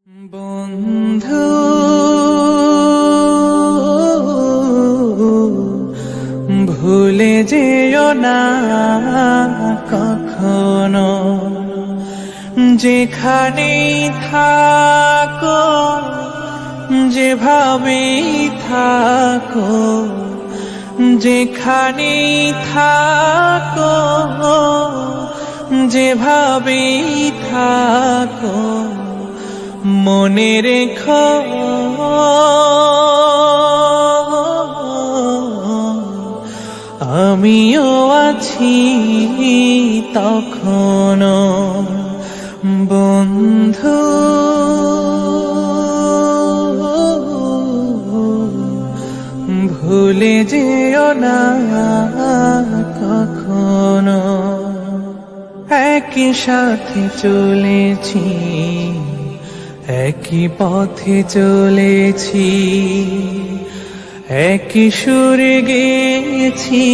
বন্ধু ভুলে যেও না কখনো, যেখানেই থাকো যেভাবেই থাকো, যেখানেই থাকো যেভাবেই থাকো, মনে রেখো আমিও আছি তখনো। বন্ধু ভুলে যেও না কখনো। একই সাথে চলেছি, একই পথে চলেছি, একই সুরে গেয়েছি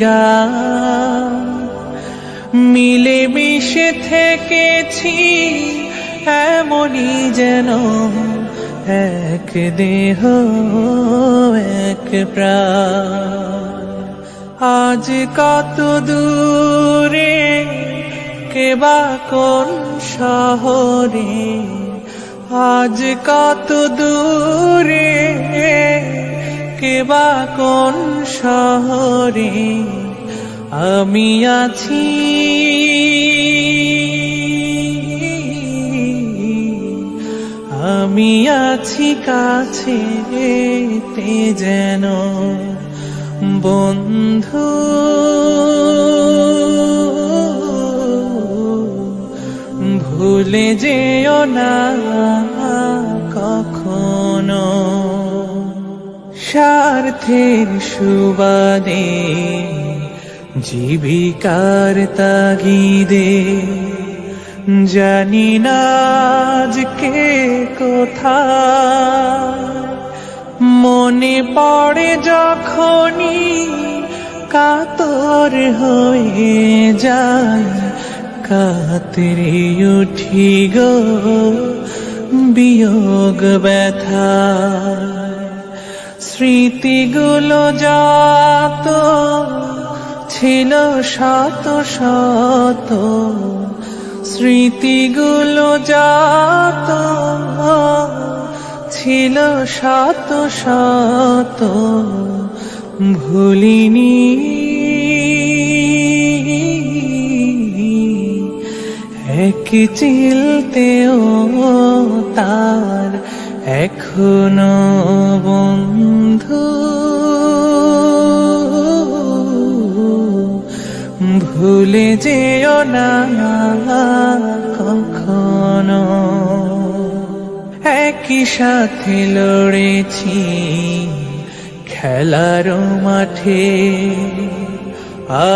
গান, মিলে মিশে থেকেছি এমনই যেন এক দেহ এক প্রাণ। আজ কত দূরে কেবা কোন শহরে, আজ কত দূরে কেবা কোন শহরে, আমি আছি আমি আছি কাছে যেন। বন্ধু ভুলে যেও না কখনো। স্বার্থের সুবাদে জীবিকার তাগিদে জানি না আজকে কোথায়, মনে পড়ে যখনই কাতর হয়ে যায়, কাতরে উঠি গো বিয়োগ ব্যথা। স্মৃতিগুলো যত ছিল শত শত, স্মৃতিগুলো যত ছিল শত শত, ভুলিনি এক চিলতেও তার এখনো। বন্ধু ভুলে যেও না কখনো। একই সাথে লড়েছি খেলার মাঠে,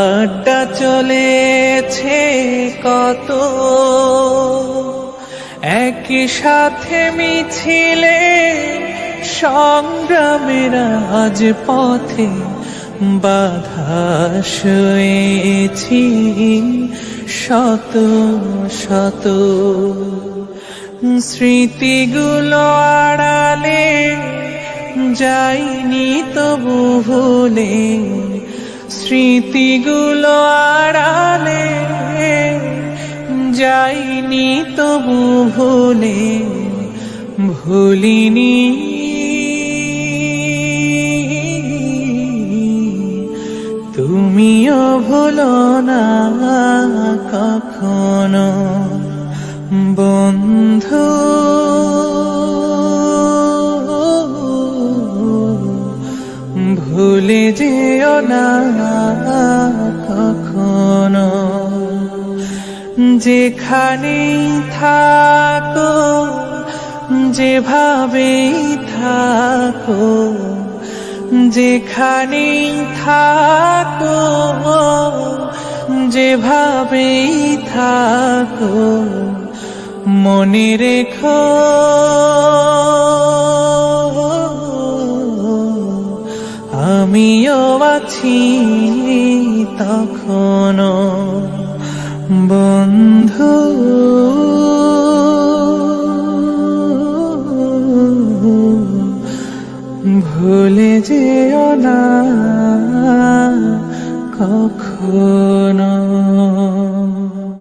আড্ডা চলেছে কত, একই সাথে মিছিলে সংগ্রামের আজ পথে বাধা সয়েছি শত শত। স্মৃতিগুলো আড়ালে যাইনি তবু ভুলে, স্মৃতিগুলো আড়ালে যাইনি তবু ভুলে, ভুলিনি তুমিও ভুলো না কখনো। বন্ধু ভুলে যেও না কখনো, যেখানেই থাকো যেভাবেই থাকো, যেখানেই থাকো যেভাবেই থাকো, মনে রেখো আমিও আছি তখনো। বন্ধু ভুলে যেও না কখনো।